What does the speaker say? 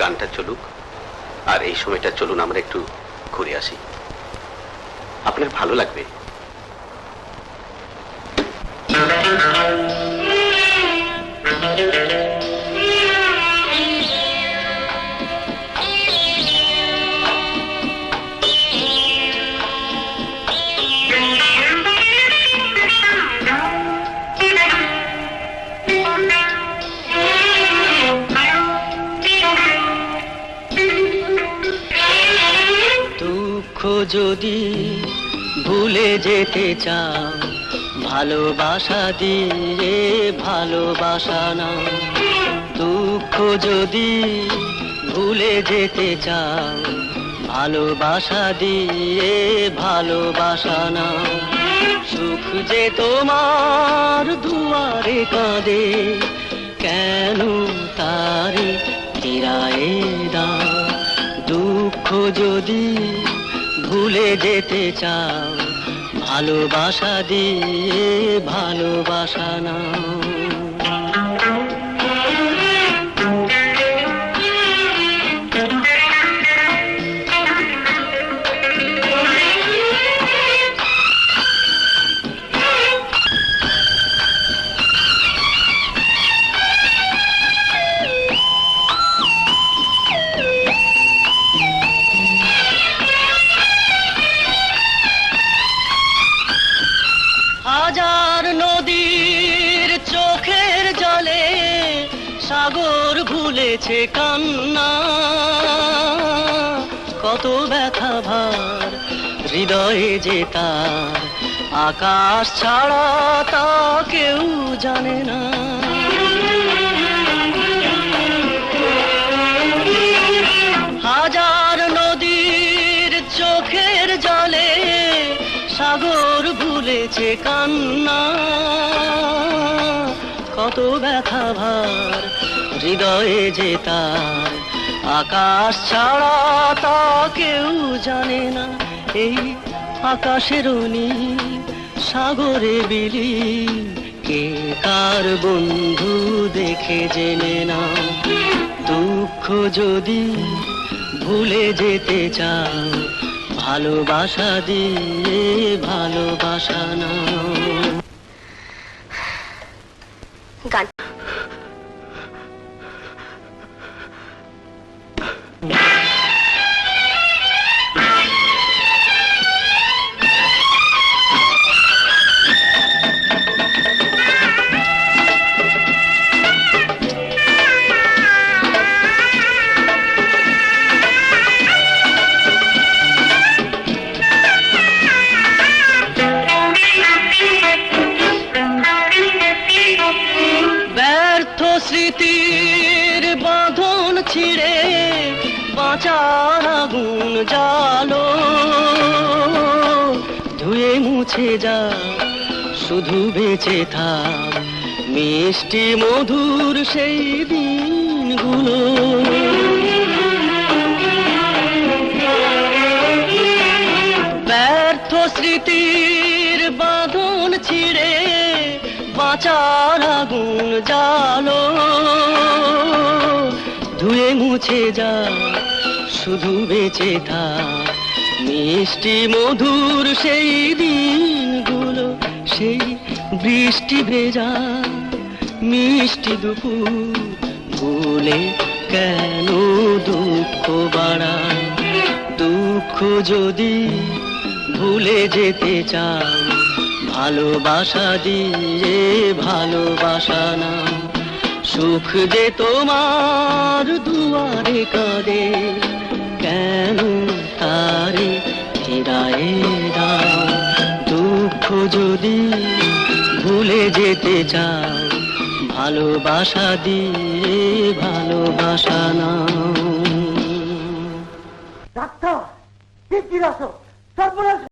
গানটা চলুক, আর এই সময়টা চলুন আমরা একটু ঘুরে আসি, আপনার ভালো লাগবে। দুঃখ যদি ভুলে যেতে চাও, ভালোবাসা দিয়ে ভালোবাসা না। দুঃখ যদি ভুলে যেতে চাও, ভালোবাসা দিয়ে ভালোবাসা না। সুখ যে তোমার দুয়ারে কাঁদে, কেন তারে ফিরায়ে দাও। দুঃখ যদি ভুলে যেতে চাও, ভালোবাসা দিয়ে ভালোবাসা না। হাজার নদীর চোখের জলে সাগর ভুলেছে কান্না। কত ব্যথা ভার হৃদয়ে যে তার, আকাশ ছাড়া তা কেউ জানে না। হাজার নদীর চোখের জলে সাগর ভুলেছে কান্না। কত ব্যথা ভার হৃদয়ে যে তার, আকাশ ছাড়া তা কেউ জানে না। এই আকাশের নীল, সাগরে বিলি, কে কার বন্ধু দেখে জেনে না। দুঃখ যদি ভুলে যেতে চাও, ভালোবাসা দিয়ে ভালোবাসা না। গান স্মৃতির বাঁধন ছিঁড়ে বাঁচার আগুন জ্বালো, ধুয়ে মুছে যা শুধু বেঁচে থাক মিষ্টি মধুর সেই দিনগুলো। ব্যর্থ স্মৃতির বাঁধন ছিঁড়ে বাঁচার আগুন জ্বালো, ধুয়ে মুছে যা শুধু বেঁচে থাক মিষ্টি মধুর সেই দিনগুলো। সেই বৃষ্টি ভেজা মিষ্টি দুপুর ভুলে কেন দুঃখ বাড়ায়। দুঃখ যদি ভুলে যেতে চাও, ভালোবাসা দিয়ে ভালোবাসা না। সুখ যে তোমার দুয়ারে কাঁদে, কেন তারে ফিরায়ে দাও। দুঃখ যদি ভুলে যেতে চাও, ভালোবাসা দিয়ে ভালোবাসা না। ডাক্তার,